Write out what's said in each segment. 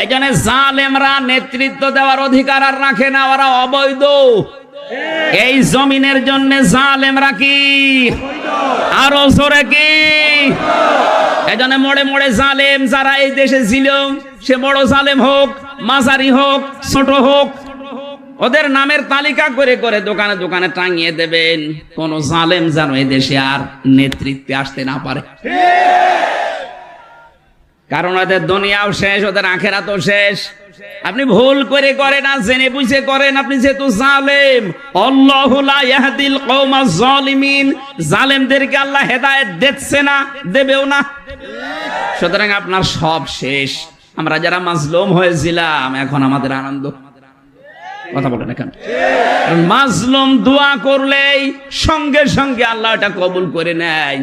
এই জন্য জালেমরা নেতৃত্ব দেওয়ার অধিকার আর রাখে না, ওরা অবৈধ। এই জমিনের জন্য জালেমরা কি আরো জোরে কি? এই জন্য মোড়ে মোড়ে জালেম যারা এই দেশে ছিল, সে বড় জালেম হোক, মাঝারি হোক, ছোট হোক, ওদের নামের তালিকা করে করে দোকানে দোকানে টাঙিয়ে দেবেন। কোন জালেম যেন এই দেশে আর নেতৃত্বে আসতে না পারে, কারণ ওদের দুনিয়াও শেষ, ওদের আখেরাতও শেষ। আপনি ভুল করে করেন না, জেনে বুঝে করেন, আপনি যেহেতু জালেম। আল্লাহু লা ইয়াহদিল কওমাজ জালিমিন, জালেমদেরকে আল্লাহ হেদায়েত দিচ্ছে না, দেবেও না। সুতরাং আপনার সব শেষ। আমরা যারা মাজলুম হয়েছিলাম, এখন আমাদের আনন্দ। কথা বলেন এখন, মাজলুম দোয়া করলেই সঙ্গে সঙ্গে আল্লাহ এটা কবুল করে নেয়।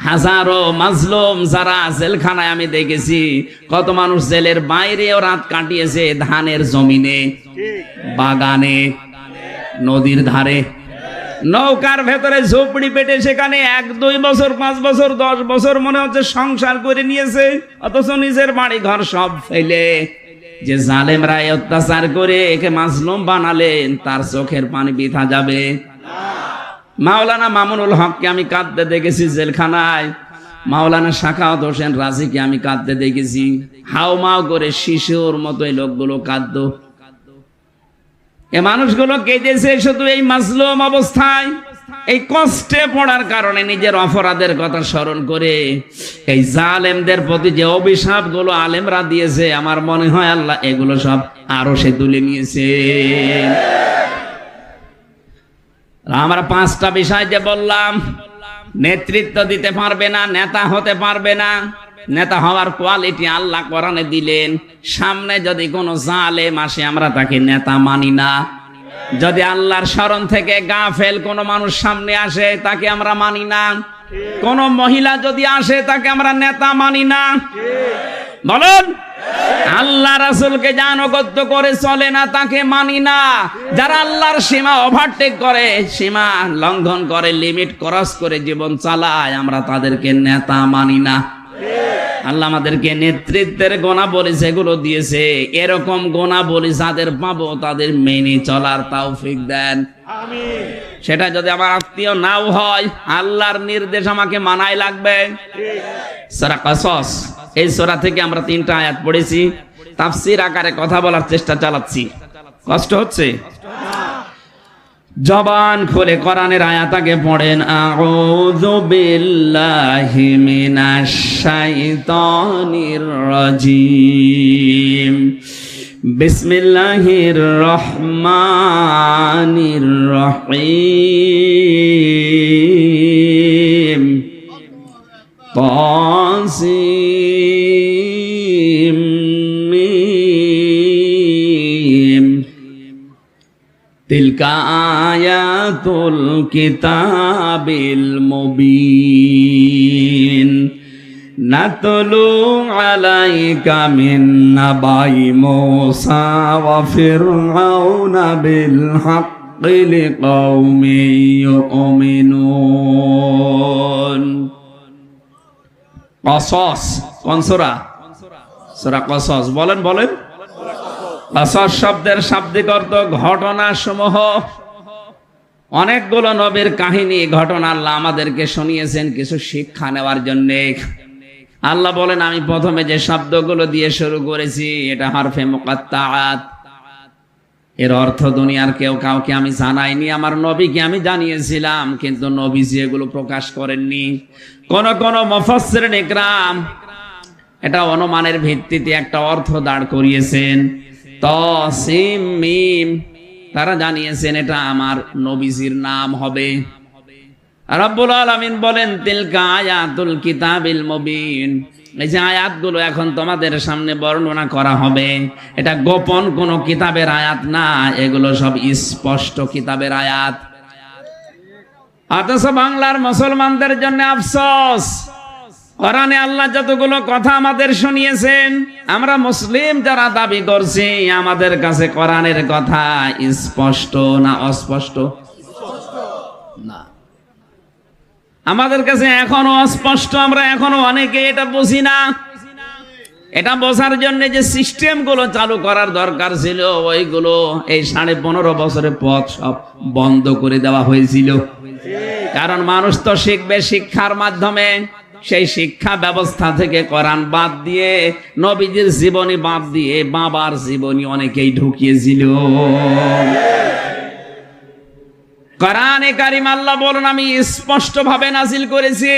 হাজারো মাজলুম যারা জেলখানায় আমি দেখেছি, কত মানুষ জেলের বাইরেও রাত কাটিয়েছে, ধানের জমিনে, বাগানে, নদীর ধারে, নৌকার ভেতরে ঝোপড়ি পেটে, সেখানে 1-2 বছর, 5 বছর, 10 বছর মনে হচ্ছে সংসার করে নিয়েছে, অথচ নিজের বাড়ি ঘর সব ফেলে। যে জালেমরা অত্যাচার করে একে মাজলুম বানালেন, তার চোখের পানি বৃথা যাবে? মাওলানা মামুনুল হককে আমি কাঁদতে দেখেছি জেলখানায়, মাওলানা শাখাওয়াত হোসেন রাজিকে আমি কাঁদতে দেখেছি। হাউমাউ করে শিশুর মতো এই লোকগুলো কাঁদতো। এই মানুষগুলো কেঁদেছে শুধু এই মাজলুম অবস্থায়, এই কষ্টে পড়ার কারণে, নিজের অপরাধের কথা স্মরণ করে। এই জালেমদের প্রতি যে অভিশাপ গুলো আলেমরা দিয়েছে, আমার মনে হয় আল্লাহ এগুলো সব আরো সে তুলে নিয়েছে। আমরা 5টা বিষয় যে বললাম, নেতৃত্ব দিতে পারবে না, নেতা হতে পারবে না। নেতা হওয়ার কোয়ালিটি আল্লাহ কোরআনে দিলেন। সামনে যদি কোনো জালেম আসে, আমরা তাকে নেতা মানি না। যদি আল্লাহর শরণ থেকে গাফেল কোনো মানুষ সামনে আসে, তাকে আমরা মানি না। কোন মহিলা যদি আসে, তাকে আমরা নেতা মানি না। বলুন, আল্লাহ রাসূলকে যা আনুগত্য করে চলে না, তাকে মানি না। যারা আল্লাহর সীমা ওভারটেক করে, সীমা লঙ্ঘন করে, লিমিট ক্রস করে জীবন চালায়, আমরা তাদেরকে নেতা মানি না। আল্লাহ আমাদেরকে নেতৃত্বের গুণাবলী যেগুলো দিয়েছে, এরকম গুণাবলী যাদের পাবো তাদের মেনে চলার তৌফিক দেন, আমিন। সেটা যদি আমার আত্মীয় নাও হয়, আল্লাহর নির্দেশ আমাকে মানাই লাগবে। সূরা কাসাস, এই সূরা থেকে আমরা 3টা আয়াত পড়েছি, তাফসীর আকারে কথা বলার চেষ্টা চালাচ্ছি। কষ্ট হচ্ছে? জবান খুলে কোরআনের আয়াত আগে পড়েন। আউযু বিল্লাহি মিনাশ শাইতানির রাজিম, বিসমিল্লাহির রহমানির রহিম, তাসিম মিম, তিলকা আয়াতুল কিতাবিল মুবিন, নাতলু আলাইকা মিন নাবাই মূসা ওয়া ফিরআউনা বিল হাক্কি লিকাওমিন ইউমিনুন। কাসাস কোন সূরা? সূরা কাসাস। বলেন বলেন। কাসাস শব্দের শাব্দিক অর্থ ঘটনা সমূহ। অনেকগুলো নবীর কাহিনী, ঘটনা আল্লাহ আমাদেরকে শুনিয়েছেন কিছু শিক্ষা নেওয়ার জন্য। আল্লাহ বলেন, আমি প্রথমে যে শব্দগুলো দিয়ে শুরু করেছি, এটা হরফে মুকাত্তাআত। এর অর্থ দুনিয়ার কেউ কাউকে আমি জানাইনি, আমার নবীকে আমি জানিয়েছিলাম, কিন্তু নবীজি এগুলো প্রকাশ করেননি। কোন কোন মুফাসসিরিন ইকরাম এটা অনুমানের ভিত্তিতে একটা অর্থ দাঁড় করিয়েছেন। তাসিম মিম, তারা জানিয়েছেন এটা আমার নবীজির নাম হবে। রব্বুল আলামিন বলেন, তিলকা আয়াতুল কিতাবিল মুবিন, এই যে আয়াতগুলো এখন তোমাদের সামনে বর্ণনা করা হবে, এটা গোপন কোন কিতাবের আয়াত না, এগুলো সব স্পষ্ট কিতাবের আয়াত। অথচ বাংলার মুসলমানদের জন্য আফসোস, কোরআনে আল্লাহ যতগুলো কথা আমাদের শুনিয়েছেন, আমরা মুসলিম যারা দাবি করছি, আমাদের কাছে কোরআনের কথা স্পষ্ট না অস্পষ্ট? না, আমাদের কাছে এখনো অস্পষ্ট। আমরা এখনো অনেকে এটা বুঝি না। এটা বোঝার জন্য যে সিস্টেম গুলো চালু করার দরকার ছিল ওইগুলো এই 15.5 বছরের পথ সব বন্ধ করে দেওয়া হয়েছিল। কারণ মানুষ তো শিখবে শিক্ষার মাধ্যমে, সেই শিক্ষা ব্যবস্থা থেকে কোরআন বাদ দিয়ে, নবীজির জীবনী বাদ দিয়ে বাবার জীবনী অনেকেই ঢুকিয়েছিল। কোরআনে কারীম আল্লাহ বলেন, আমি স্পষ্ট ভাবে নাযিল করেছি,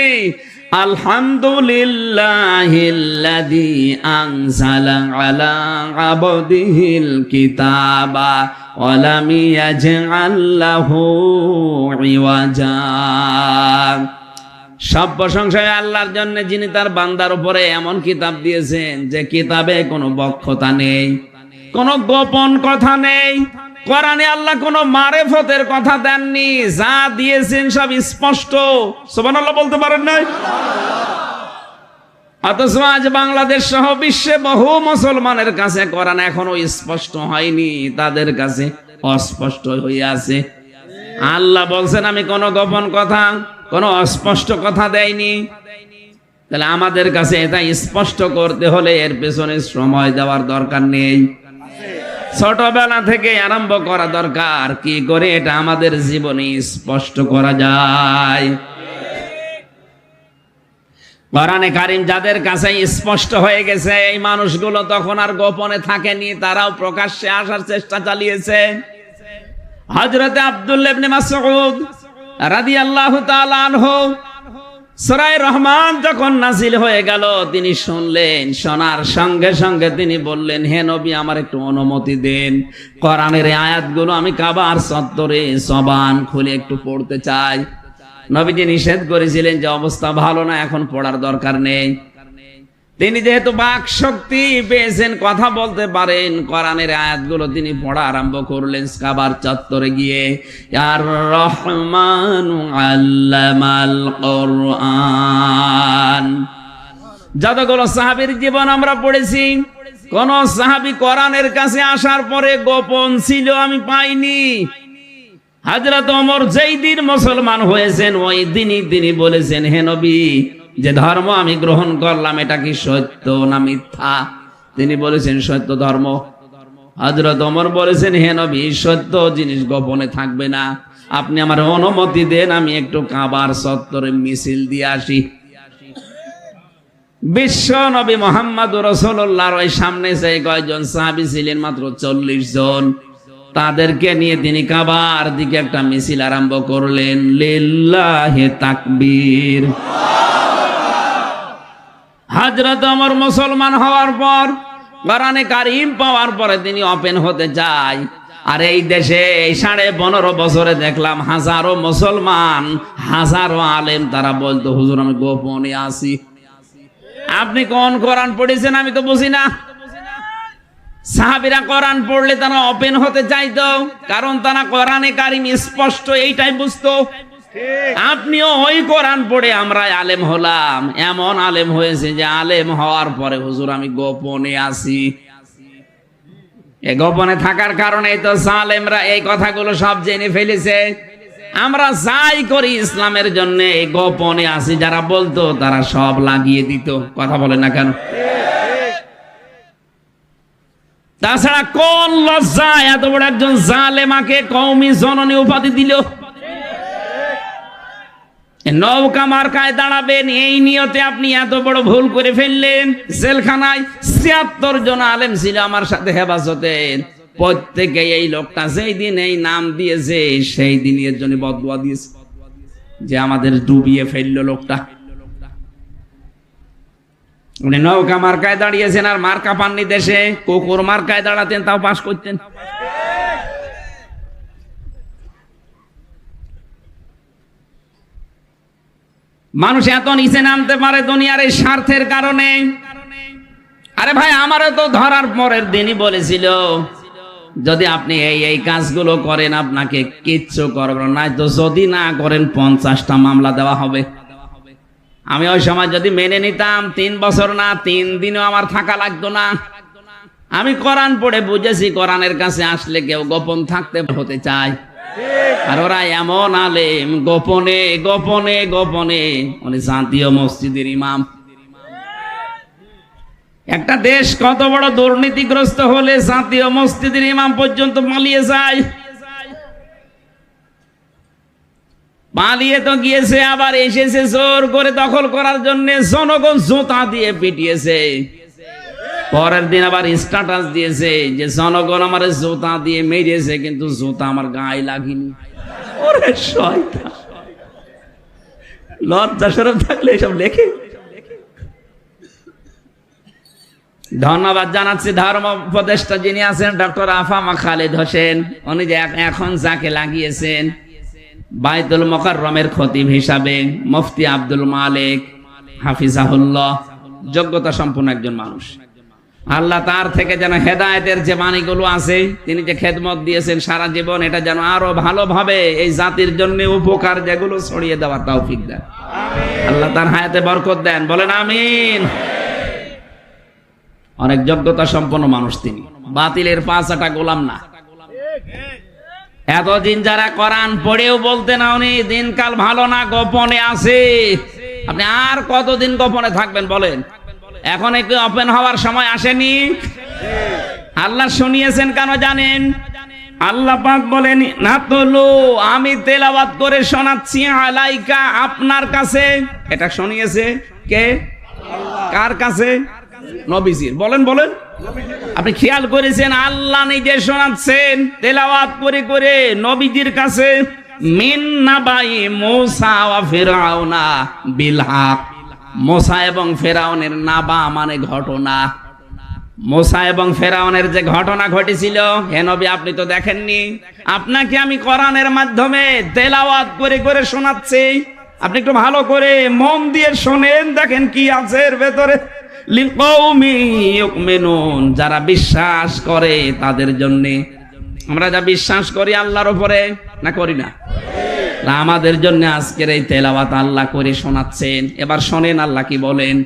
আলহামদুলিল্লাহিল্লাযী আনজালা আলা আবদিহিল কিতাবা ওয়া লাম ইয়াজআল লাহু ইওয়াজা। সব প্রশংসা আল্লাহর জন্য, যিনি তার বান্দার উপরে এমন কিতাব দিয়েছেন যে কিতাবে কোনো বক্রতা নেই, কোনো গোপন কথা নেই। কোরআনে আল্লাহ কোনো মারেফতের কথা দেননি, যা দিয়েছেন সব স্পষ্ট। সুবহানাল্লাহ বলতে পারেন নাই? অথচ আজ বাংলাদেশ সহ বিশ্বে বহু মুসলমানের কাছে কোরআন এখনো স্পষ্ট হয়নি, তাদের কাছে অস্পষ্ট হয়ে আছে। আল্লাহ বলছেন আমি কোনো গোপন কথা, কোনো অস্পষ্ট কথা দেয়নি। তাহলে আমাদের কাছে এটা স্পষ্ট করতে হলে এর পেছনে সময় দেওয়ার দরকার নেই, ছোটবেলা থেকে আরম্ভ করা দরকার, কি করে এটা আমাদের জীবনে স্পষ্ট করা যায়। কোরআনে কারীম যাদের কাছে স্পষ্ট হয়ে গেছে, এই মানুষগুলো তখন আর গোপনে থাকেনি, তারাও প্রকাশ্যে আসার চেষ্টা চালিয়েছে। হযরতে আব্দুল্লাহ ইবনে মাসউদ রাদিয়াল্লাহু তাআলা আনহু সূরা রহমান যখন নাযিল হয়ে গেল, তিনি শুনলেন, শোনার সঙ্গে সঙ্গে তিনি বললেন, হে নবী আমার একটু অনুমতি দেন, কোরআনের আয়াতগুলো আমি কাবার চত্বরে জবান খুলে একটু পড়তে চাই। নবীজি নিষেধ করেছিলেন যে অবস্থা ভালো না, এখন পড়ার দরকার নেই। তিনি যেহেতু বাক শক্তি পেয়েছেন, কথা বলতে পারেন, কোরআনের আয়াতগুলো তিনি পড়া আরম্ভ করলেন কাবার চত্বরে গিয়ে। আর রহমানু আল্লামাল কোরআন। যতগুলো সাহাবীর জীবন আমরা পড়েছি, কোন সাহাবী কোরআনের কাছে আসার পরে গোপন ছিল আমি পাইনি। হযরত ওমর যেই দিন মুসলমান হয়েছেন, ওই দিনই তিনি বলেছেন, হে নবী যে ধর্ম আমি গ্রহণ করলাম এটা কি সত্য না মিথ্যা? তিনি বলেছেন সত্য ধর্ম। হযরত ওমর বলেছেন, হে নবী সত্য জিনিস গোপনে থাকবে না, আপনি আমার অনুমতি দেন আমি একটু কাবার চত্বরে মিছিল দিয়ে আসি। বিশ্ব নবী মুহাম্মদুর রাসূলুল্লাহর ওই সামনে সেই কয়জন সাহাবী ছিলেন? মাত্র 40 জন। তাদেরকে নিয়ে তিনি কাবার দিকে একটা মিছিল আরম্ভ করলেন। লিল্লাহি তাকবীর। হযরত ওমর মুসলমান হওয়ার পর, কোরআনে কারীম পাওয়ার পরে তিনি ওপেন হতে চায়। আর এই দেশে এই 15.5 বছরে দেখলাম হাজারো মুসলমান, হাজারো আলেম তারা বলতো, হুজুর আমি গোপনে আছি। আপনি কোন কোরআন পড়েছেন আমি তো বুঝি না। সাহাবীরা কোরআন পড়লে তারা ওপেন হতে চাইতো, কারণ তারা কোরআনে কারীম স্পষ্ট এইটাই বুঝতো। আপনিও ওই কোরআন পড়ে আমরা আলেম হলাম, এমন আলেম হয়েছে যে আলেম হওয়ার পরে হুজুর আমি গোপনে আছি। এই গোপনে থাকার কারণে তো জালেমরা এই কথাগুলো সব জেনে ফেলেছে। আমরা যাই করি ইসলামের জন্য এই গোপনে আছি যারা বলতো, তারা সব লাগিয়ে দিত। কথা বলে না কেন? তাছাড়া কোন লজ্জায় এত বড় একজন জালেমাকে কওমি জননী উপাধি দিল? নৌকা মার্কায় দাঁড়াবেন এই নিয়তে আপনি এত বড় ভুল করে ফেললেন। জেলখানায় 76 জন আলেম ছিল আমার সাথে হেফাজতে, প্রত্যেকে এই লোকটা যেই দিন এই নাম দিয়েছে সেই দিন এর জন্য বদদুয়া দিয়েছে যে আমাদের ডুবিয়ে ফেললো লোকটা। উনি নৌকা মার্কায় দাঁড়িয়েছেন আর মার্কা পাননি দেশে, কুকুর মার্কায় দাঁড়াতেন তাও পাস করতেন। মানুষ এত নিচে নামতে পারে দুনিয়ার এই স্বার্থের কারণে। আরে ভাই, আমারও তো ধরার পরের দিনই বলেছিল যদি আপনি এই কাজগুলো করেন আপনাকে কিচ্ছু করবেন না, তো যদি না করেন 50টা মামলা দেওয়া হবে। আমি ওই সময় যদি মেনে নিতাম 3 বছর না 3 দিনও আমার থাকা লাগতো না। আমি কোরআন পড়ে বুঝেছি কোরআনের কাছে আসলে কেউ গোপন থাকতে হতে চায়, আর ওরা এমন আলেম গোপনে গোপনে গোপনে। উনি জাতীয় মসজিদের ইমাম, একটা দেশ কত বড় দুর্নীতিগ্রস্ত হলে জাতীয় মসজিদের ইমাম পর্যন্ত পালিয়ে যায়। পালিয়ে তো গিয়েছে, আবার এসেছে জোর করে দখল করার জন্য, জনগণ জুতা দিয়ে পিটিয়েছে। পরের দিন আবার স্ট্যাটাস দিয়েছে যে জনগণ আমার জুতা দিয়ে মেরেছে, কিন্তু জুতা আমার গায়ে লাগেনি। ওরে শয়তান, লজ্জা শরম থাকলে এসব লেখে। ধন্যবাদ জানাচ্ছি ধর্ম উপদেষ্টা যিনি আছেন ডক্টর আফামা খালেদ হোসেন, উনি যে এখন যাকে লাগিয়েছেন বাইতুল মোকাররমের খতিব হিসাবে, মুফতি আব্দুল মালিক হাফিজাহুল্লাহ, যোগ্যতা সম্পন্ন একজন মানুষ। আল্লাহ তার থেকে যেন হেদায়েতের যে বাণীগুলো আছে, তিনি যে খেদমত দিয়েছেন সারা জীবন, এটা যেন আরো ভালোভাবে এই জাতির জন্য উপকার যেগুলো ছড়িয়ে দেওয়ার তৌফিক দেন। আল্লাহ তার হায়াতে বরকত দেন, বলেন আমিন। অনেক যোগ্যতা সম্পন্ন মানুষ তিনি, বাতিলের পাঁচাটা গোলাম না। এতদিন যারা কোরআন পড়েও বলতে না উনি দিনকাল ভালো না, গোপনে আছে। আপনি আর কতদিন গোপনে থাকবেন বলেন? এখন একটু ওপেন হওয়ার সময় আসেনি? আল্লাহ শুনিয়েছেন কেন জানেন? আল্লাহ পাক বলেন নাতলু, আমি তেলাওয়াত করে শোনাচ্ছি আলাইকা, আপনার কাছে। এটা শুনিয়েছে কে? কার কাছে? নবীজির। বলেন বলেন, আপনি খেয়াল করেছেন আল্লাহ নিজে শোনাচ্ছেন তেলাওয়াত করে করে নবীজির কাছে। মিন নাবাই মূসা ওয়া ফিরআউনা বিল হক, মূসা এবং ফেরাউনের নাবা মানে ঘটনা। মূসা এবং ফেরাউনের যে ঘটনা ঘটেছিল, হে নবী আপনি তো দেখেননি, আপনাকে আমি কোরআনের মাধ্যমে তেলাওয়াত করে করে শোনাচ্ছি। আপনি একটু ভালো করে মন দিয়ে শোনেন, দেখেন কি আছে এর ভেতরে। লিকৌমি ইউমিনুন, যারা বিশ্বাস করে তাদের জন্য। আমরা যা বিশ্বাস করি আল্লাহর উপরে, না করি না? আমাদের জন্য আজকের এই তেলাওয়াত আল্লাহ করে শোনাচ্ছেন। এবার শোনেন আল্লাহ কি বলেন।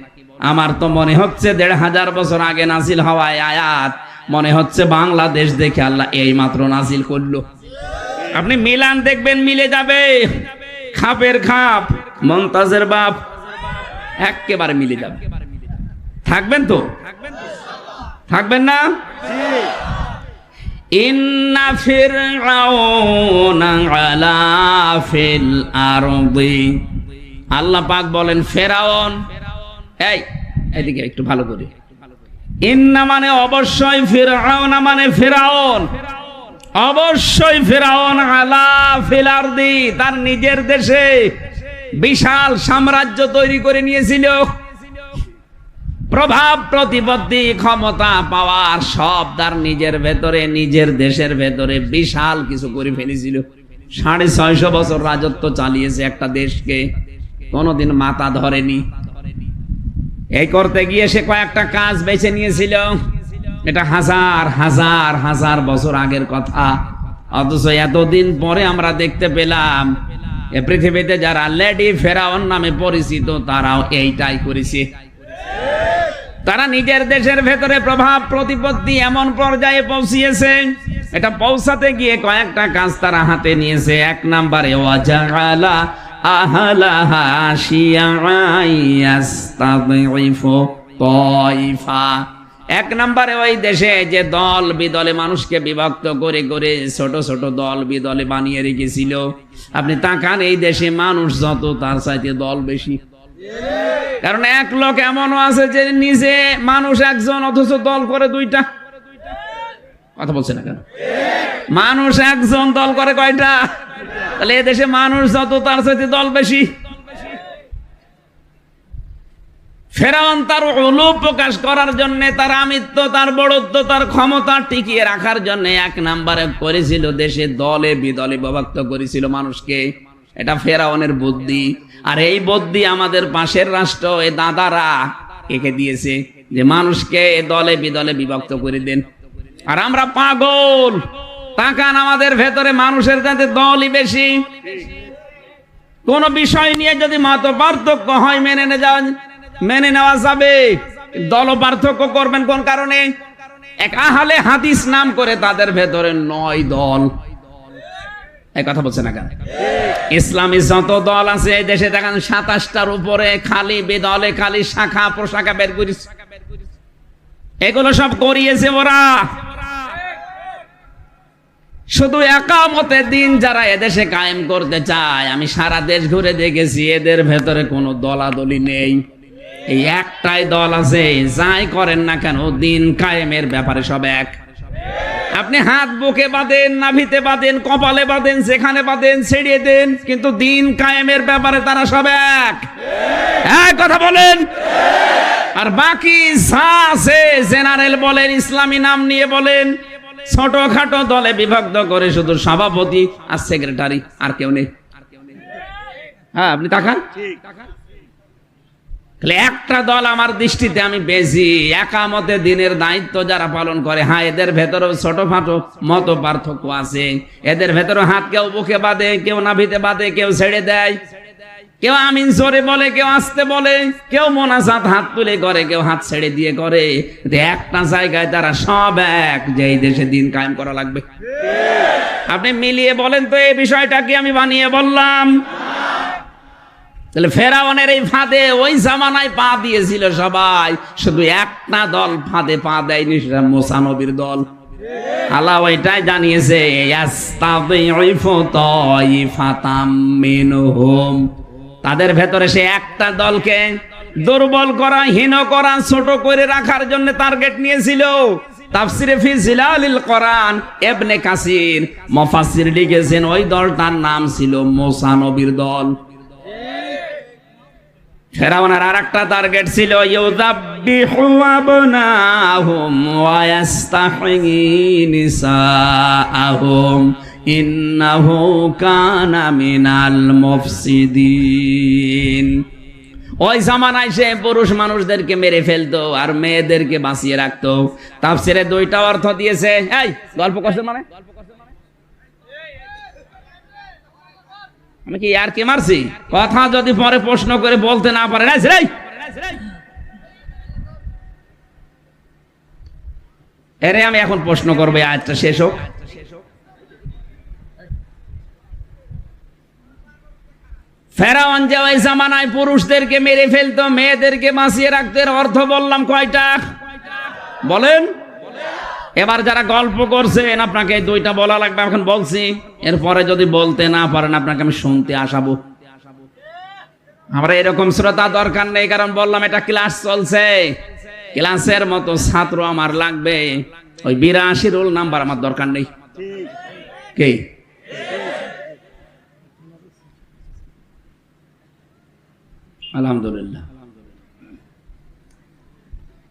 আমার তো মনে হচ্ছে ১৫০০ বছর আগে নাজিল হওয়া আয়াত, মনে হচ্ছে বাংলাদেশ দেখে আল্লাহ এই মাত্র নাজিল করলো। আপনি মিলান দেখবেন, মিলে যাবে। খাপের খাপ, মমতাজের বাপ, একেবারে মিলে যাবে। থাকবেন তো? থাকবেন না? ইন্না ফিরআউনা আলা ফিল আরদি, আল্লাহ পাক বলেন ফেরাউন, এই এদিকে একটু ভালো করে। ইন্না মানে অবশ্যই, ফিরআউনা মানে ফেরাউন, অবশ্যই ফেরাউন আলা ফিল আরদি, তার নিজের দেশে বিশাল সাম্রাজ্য তৈরি করে নিয়েছিল। প্রভাব প্রতিপত্তি ক্ষমতা পাওয়ার সব তার নিজের ভেতরে, নিজের দেশের ভেতরে বিশাল কিছু করে ফেলেছিল। ৬৫০ বছর রাজত্ব চালিয়েছে একটা দেশকে, কোনোদিন মাথা ধরেনি। এই করতে গিয়ে সে কয়েকটা কাজ বেছে নিয়েছিল। এটা হাজার হাজার হাজার বছর আগের কথা, অথচ এতদিন পরে আমরা দেখতে পেলাম এ পৃথিবীতে যারা লেডি ফেরাউন নামে পরিচিত তারাও এইটাই করেছে। তারা নিজের দেশের ভেতরে প্রভাব প্রতিপত্তি এমন পর্যায়ে পৌঁছিয়েছে, এটা পৌঁছাতে গিয়ে কয়েকটা কাজ তারা হাতে নিয়েছে। এক নম্বরে ওয়াজাআলা আহলাহা শিয়াআন ইয়াস্তাযিফু তাইফা, এক নম্বরে ওই দেশে যে দল বিদলে মানুষকে বিভক্ত করে করে ছোট ছোট দল বিদলে বানিয়ে রেখেছিল। আপনি তাকান, এই দেশে মানুষ যত তার চাইতে দল বেশি। কারণ এক লোক এমনও আছে যে নিজে মানুষ একজন, অথচ দল করে দুইটা। কথা বলছে না কেন? মানুষ একজন, দল করে কয়টা? তাহলে এদেশে মানুষ যত তার চাইতে দল বেশি। ফেরাউন তার উলু প্রকাশ করার জন্য, তার আমিত্ব, তার বড়ত্ব, তার ক্ষমতা টিকিয়ে রাখার জন্য এক নম্বরে করেছিল দেশে দলে বিদলে বিভক্ত করেছিল মানুষকে। এটা ফেরাউনের বুদ্ধি। আর এই বুদ্ধি আমাদের পাশের রাষ্ট্র এ দাদারা একে দিয়েছে যে মানুষকে দলে বিদলে বিভক্ত করে দেন। আর আমরা পাগল, তাকান আমাদের ভেতরে মানুষের যাতে দলই বেশি। কোন বিষয় নিয়ে যদি মত পার্থক্য হয় মেনে নেওয়া যাবে, দল পার্থক্য করবেন কোন কারণে? এক আহলে হাদিস নাম করে তাদের ভেতরে ৯ দল। এই কথা বলছে না কেন? ইসলামী যত দল আছে এই দেশে দেখেন ২৭টার উপরে খালি বেদলে, খালি শাখা প্রশাখা বের করেছে। এগুলো সব করিয়েছে ওরা। শুধু একামতের দিন যারা এদেশে কায়েম করতে চায়, আমি সারা দেশ ঘুরে দেখেছি, এদের ভেতরে কোনো দলাদলি নেই। এই একটাই দল আছে, যাই করেন না কেন দিন কায়েমের ব্যাপারে সব এক। আপনি হাত বুকে বাঁধেন, নাভিতে বাঁধেন, কপালে বাঁধেন, যেখানে বাঁধেন ছেড়িয়ে দেন, কিন্তু দিন কায়েমের ব্যাপারে তারা সব এক। এক কথা বলেন। আর বাকি যা আছে, জেনারেল বলেন, ইসলামী নাম নিয়ে বলেন, ছোটখাটো দলে বিভক্ত করে শুধু সভাপতি আর সেক্রেটারি, আর কেউ নেই। হ্যাঁ, আপনি তাকান, একটা দল আমার দৃষ্টিতে আমি বেশি, একামতে দিনের দায়িত্ব যারা পালন করে। হ্যাঁ, এদের ভেতরেও ছোটখাটো মত পার্থক্য আছে। এদের ভেতরে হাত কেউ বুকে বাঁধে, কেউ নাভিতে বাঁধে, কেউ ছেড়ে দেয়, কেউ আমিন জোরে বলে, কেউ আস্তে বলে, কেউ মোনাজাত হাত তুলে করে, কেউ হাত ছেড়ে দিয়ে করে। একটা জায়গায় তারা সব এক, যে এই দেশে দিন কায়েম করা লাগবে। আপনি মিলিয়ে বলেন তো, এই বিষয়টা কি আমি বানিয়ে বললাম? তাহলে ফেরাউনের এই ফাঁদে ওই জামানায় পা দিয়েছিল সবাই, শুধু একটা দল ফাঁদে পা দেয়নি, সেটা মুসা নবীর দল। আল্লাহ ওইটাই জানিয়েছে, তাদের ভেতরে সে একটা দলকে দুর্বল করা, হীন করা, ছোট করে রাখার জন্য টার্গেট নিয়েছিল। তাফসিরে ফি জিলালিল কোরআন ইবনে কাসির মুফাসসির লিখেছেন, ওই দলটার নাম ছিল মুসা নবীর দল। ফেরাউনের আরেকটা টার্গেট ছিল, ইউযাব্বিহু আবনাহুম ওয়া ইস্তাহয়ী নিসাআহুম ইন্নাহু কানা মিনাল মুফসিদিন। ওই জামানায় সে পুরুষ মানুষদেরকে মেরে ফেলতো আর মেয়েদেরকে বাঁচিয়ে রাখতো। তাফসিরে দুইটা অর্থ দিয়েছে। এই গল্প করছেন মানে, আমি কি আর কি মারছি? কথা যদি পরে প্রশ্ন করে বলতে না পারে, এরে আমি এখন প্রশ্ন করবো, আজটা শেষ হোক। ফেরাউন যে ওই জামানায় পুরুষদেরকে মেরে ফেলতো, মেয়েদেরকে বাঁচিয়ে রাখতে, অর্থ বললাম কয়টা বলেন? এবার যারা গল্প করছেন, আপনাকে দুইটা বলা লাগবে, এখন বলছি। এরপরে যদি বলতে না পারেন, আপনাকে আমি শুনতে আসাবো। আমরা এরকম শ্রোতা দরকার নেই, কারণ বললাম এটা ক্লাস চলছে, ক্লাসের মতো ছাত্র আমার লাগবে। ওই 82 রোল নাম্বার আমার দরকার নেই। কে আলহামদুলিল্লাহ।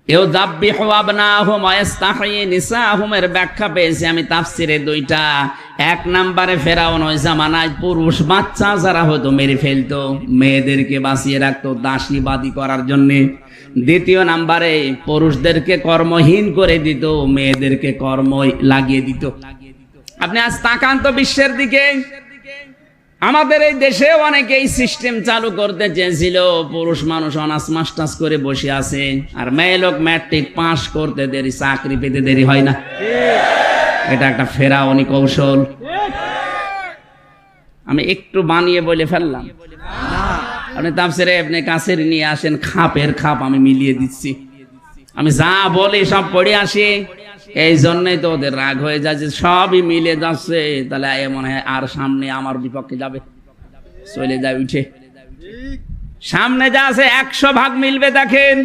ইউযাব্বিহু আবনাহুম ওয়া ইস্তাহয়ী নিসাআহুম এর ব্যাখ্যা পেয়েছি আমি তাফসিরে দুইটা। এক নম্বরে ফেরাউন ওই জামানায় পুরুষ বাচ্চা যারা হয়তো মেরে ফেলতো, মেয়েদেরকে বাঁচিয়ে রাখতো দাসীবাদী করার জন্য। দ্বিতীয় নম্বরে পুরুষদেরকে কর্মহীন করে দিত, মেয়েদেরকে কর্ম লাগিয়ে দিত। আপনি আজ তাকান তো বিশ্বের দিকে, আমাদের এই দেশে অনেকে এই সিস্টেম চালু করতে চেয়েছিল। পুরুষ মানুষ অনার্স মাস্টার্স করে বসে আছে, আর মেয়ে লোক ম্যাট্রিক পাস করতে দেরি, চাকরি পেতে দেরি হয় না। এটা একটা ফেরাউনি কৌশল। আমি একটু বানিয়ে বলে ফেললাম। আপনি তাফসিরে ইবনে কাসির নিয়ে আসেন, খাপের খাপ আমি মিলিয়ে দিচ্ছি। আমি যা বলি সব পড়ে আসি, এই জন্যই তো ওদের রাগ হয়ে যায় যে সবই মিলে যাচ্ছে। তাহলে মনে হয় আর সামনে আমার বিপক্ষে যাবে, চলে যায় উঠে। সামনে যা আছে 100 ভাগ মিলবে। দেখেন,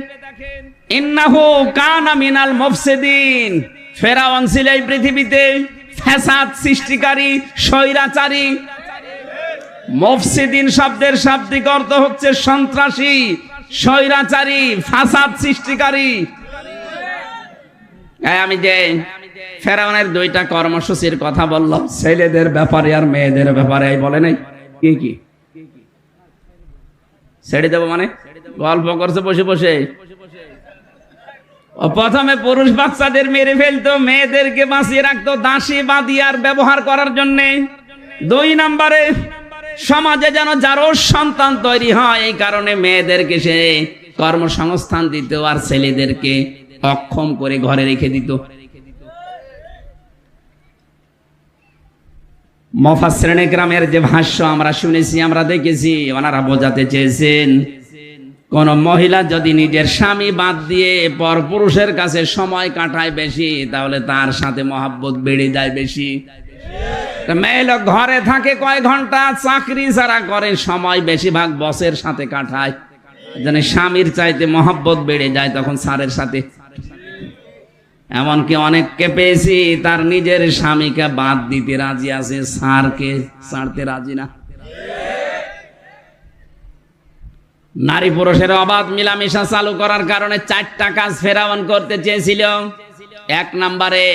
ইন্নাহু কানা মিনাল মুফসিদিন। ফেরাউন ছিল এই পৃথিবীতে ফ্যাসাদ সৃষ্টিকারী, স্বৈরাচারী। মুফসিদিন শব্দের শাব্দিক অর্থ হচ্ছে সন্ত্রাসী, স্বৈরাচারী, ফাসাদ সৃষ্টিকারী। আমি যে ফেরাউনের দুইটা কর্মসূচির কথা বললাম, ছেলেদের ব্যাপারে আর মেয়েদের ব্যাপারে, বলে নাই কি কি ছেড়ে দেবো মানে? গল্প করছে বসে বসে। প্রথমে পুরুষ বাচ্চাদের মেরে ফেলতো, মেয়েদেরকে বাঁচিয়ে রাখতো দাসীবাদী আর ব্যবহার করার জন্য। 2 নম্বরে সমাজে যেন যারও সন্তান তৈরি হয়, এই কারণে মেয়েদেরকে সে কর্মসংস্থান দিত আর ছেলেদেরকে অক্ষম করে ঘরে রেখে দিত। মুফাসসিরিনে কেরামের যে ভাষ্য আমরা শুনেছি, আমরা দেখেছি, ওনারা বোঝাতে চেয়েছেন কোন মহিলা যদি নিজের স্বামী বাদ দিয়ে পরপুরুষের কাছে সময় কাটায় বেশি, তাহলে তার সাথে মহাব্বত বেড়ে যায় বেশি। মেয়ে লোক ঘরে থাকে কয় ঘন্টা, চাকরি যারা করে সময় বেশিরভাগ বসের সাথে কাটায়, যেন স্বামীর চাইতে মহাব্বত বেড়ে যায় তখন স্যারের সাথে। এমনকি অনেককে পেয়েছি তার নিজের স্বামীকে বাদ দিতে রাজি আছে, স্যারকে ছাড়তে রাজি না। নারী পুরুষের অবাধ মিলামেশা চালু করার কারণে 4টা কাজ ফেরাউন করতে চেয়েছিল। 1 নম্বরে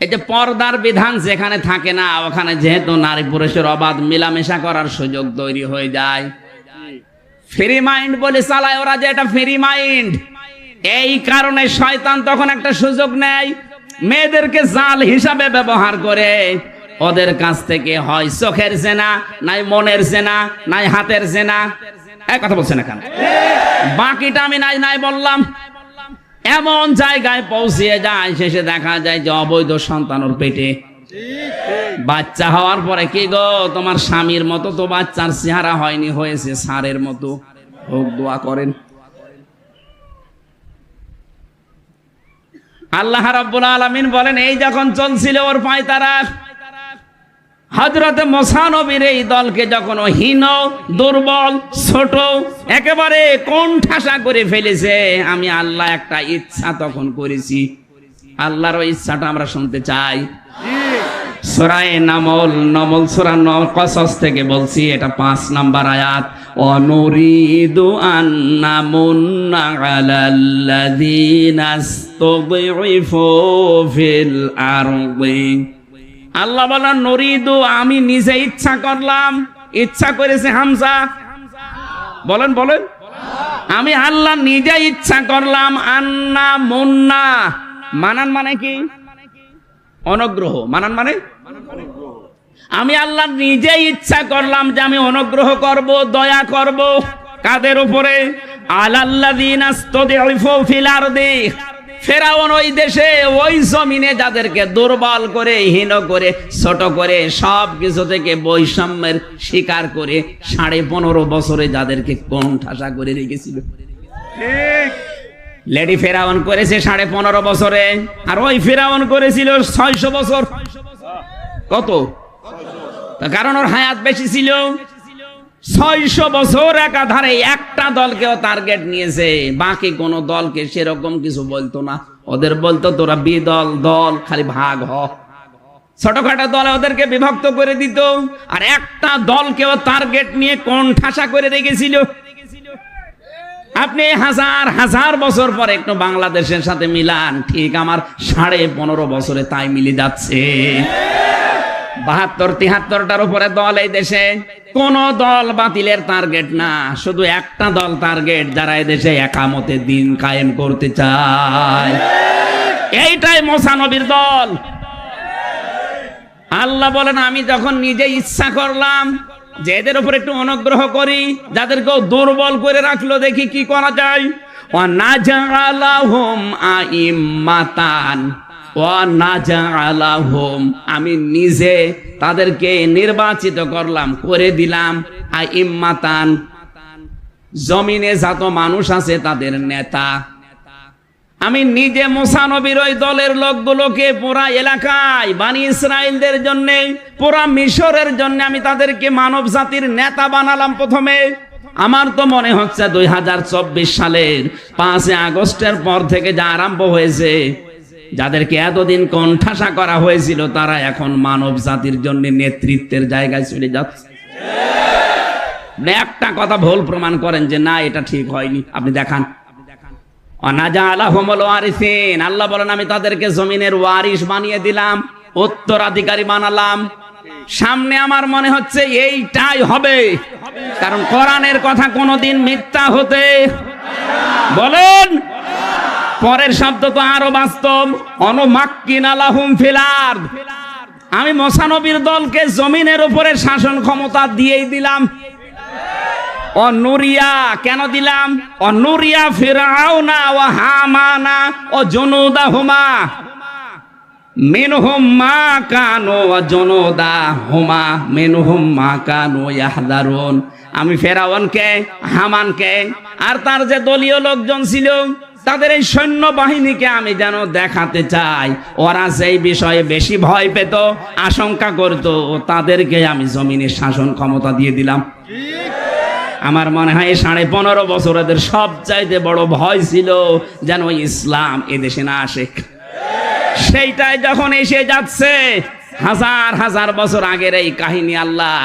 এই যে পর্দার বিধান যেখানে থাকে না, ওখানে যেহেতু নারী পুরুষের অবাধ মিলামেশা করার সুযোগ তৈরি হয়ে যায়। ফ্রি মাইন্ড বলে চালায় ওরা, যে এটা ফ্রি মাইন্ড। এই কারণে শয়তান তখন একটা সুযোগ নেয়, মেয়েদেরকে জাল হিসাবে ব্যবহার করে ওদের কাছ থেকে হয় চোখের জেনা, নাই মনের জেনা, নাই হাতের জেনা। এক কথা বলছেন না কেন? বাকিটা আমি নাই নাই বললাম। এমন জায়গায় পৌঁছিয়ে যায়, শেষে দেখা যায় যে অবৈধ সন্তান ওর পেটে। বাচ্চা হওয়ার পরে কি গো, তোমার স্বামীর মতো তো বাচ্চার চেহারা হয়নি, হয়েছে সারের মতো। হোক, দোয়া করেন। আল্লাহ রাব্বুল আলামিন বলেন, এই যখন চলছিল ওর পায়তারা, হযরতে মুসা নবীর এই দলকে যখন ও হীন, দুর্বল, ছোট, একেবারে কোণঠাসা করে ফেলেছে, আমি আল্লাহ একটা ইচ্ছা তখন করেছি। আল্লাহর ওই ইচ্ছাটা আমরা শুনতে চাই। সূরা নামল সূরা কসস থেকে বলছি, এটা 5 নাম্বার আয়াত। অনুরিদু আন্নামুন্না আলাল্লাযীনা ইসতুযইফু ফিল আরদি। আল্লাহ বলেন, নরিদু, আমি নিজে ইচ্ছা করলাম। ইচ্ছা করেছে হামজা, বলেন বলেন। আমি আল্লাহ নিজে ইচ্ছা করলাম। আন্না মুন্না, মানান মানে কি? অনুগ্রহ। মানান মানে আমি আল্লাহ নিজে ইচ্ছা করলাম যে আমি অনুগ্রহ করব, দয়া করব। কাদের উপরে? আলাল্লাযীনা ইসতুযইফু ফিল আরদি। ফেরাউন ওই দেশে, ওই জমিনে যাদেরকে দুর্বল করে, হীন করে, ছোট করে, সব কিছু থেকে বৈষম্যের শিকার করে 15.5 বছরে যাদেরকে কোণঠাসা করে রেখেছিল। লেডি ফেরাউন করেছে 15.5 বছরে, আর ওই ফেরাউন করেছিল 600 বছর। কত? কারণ ওর হায়াত বেশি ছিল। 600 বছর একাধারে একটা দলকেও টার্গেট নিয়েছে, বাকি কোন দলকে সেরকম কিছু বলতো না। ওদের বলতো তোরা বিদল দল, খালি ভাগ হ। ছোটখাটো দলে ওদেরকে বিভক্ত করে দিত, আর একটা দলকেও টার্গেট নিয়ে কোণঠাসা করে রেখেছিল। আপনি হাজার হাজার বছর পরে একটু বাংলাদেশের সাথে মিলান, ঠিক আমার 15.5 বছরে তাই মিলে যাচ্ছে। 72-73টার উপরে দল এই দেশে। কোন দল বাতিলের টার্গেট না, শুধু একটা দল টার্গেট, যারা এই দেশে একামতে দিন কায়েম করতে চায়। এইটাই মুসা নবীর দল। আল্লাহ বলেন, আমি যখন নিজে ইচ্ছা করলাম যে এদের উপর একটু অনুগ্রহ করি, যাদেরকেও দুর্বল করে রাখলো, দেখি কি করা যায়। ওয়া নাজআলাহুম আইম্মাতান ওয়া নাজআলাহুম, আমি নিজে তাদেরকে নির্বাচিত করলাম, করে দিলাম আইম্মাতান, জমিনে যত মানুষ আছে তাদের নেতা। আমি নিজে মুসা নবীর ওই দলের লোকগুলোকে পুরা এলাকায়, বনি ইসরাইলদের জন্য, পুরা মিশরের জন্য আমি তাদেরকে মানব জাতির নেতা বানালাম প্রথমে। আমার তো মনে হচ্ছে 2024 সালের 5 আগস্টের পর থেকে যা আরম্ভ হয়েছে, যাদেরকে এতদিন কোণঠাসা করা হয়েছিল, তারা এখন মানব জাতির জন্য নেতৃত্বের জায়গায় চলে যাচ্ছে। একটা কথা ভুল প্রমাণ করেন যে না, এটা ঠিক হয়নি, আপনি দেখান। আল্লাহ বলেন, আমি তাদেরকে জমিনের ওয়ারিস বানিয়ে দিলাম, উত্তরাধিকারী বানালাম। সামনে আমার মনে হচ্ছে এইটাই হবে, কারণ কোরআনের কথা কোনোদিন মিথ্যা হতে বলেন। পরের শব্দ তো আরো বাস্তব। অনুমাক্কিনা লাহুম ফিল আরদ, আমি মুসা নবীর দলকে জমিনের উপরে শাসন ক্ষমতা দিয়েই দিলাম। অনুরিয়া কেন দিলাম? অনুরিয়া ফিরাউনা ওয়া হামানা ও জুনুদাহুমা মিনহুম মা কানু ওয়া জুনুদাহুমা মিনহুম মা কানু ইয়াহদারুন। আমি ফেরাউনকে, হামানকে আর তার যে দলীয় লোকজন ছিল তাদের এই সৈন্য বাহিনীকে আমি যেন দেখাতে চাই, ওরা যেই বিষয়ে বেশি ভয় পেত, আশঙ্কা করত, তাদেরকে আমি জমিনের শাসন ক্ষমতা দিয়ে দিলাম। আমার মনে হয় 15.5 বছর এদের সবচাইতে বড় ভয় ছিল যেন ইসলাম এদেশে না আসে। সেইটাই যখন এসে যাচ্ছে, হাজার হাজার বছর আগের এই কাহিনী আল্লাহ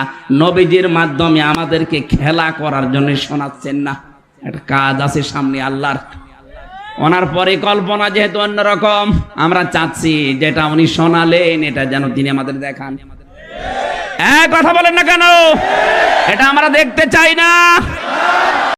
নবীজির মাধ্যমে আমাদেরকে খেলা করার জন্য শোনাচ্ছেন না। একটা কাজ আছে সামনে আল্লাহর, ওনার পরিকল্পনা যেহেতু অন্যরকম, আমরা চাচ্ছি যেটা উনি শোনালেন এটা যেন তিনি আমাদের দেখান। কথা বলেন না কেন? এটা আমরা দেখতে চাই না।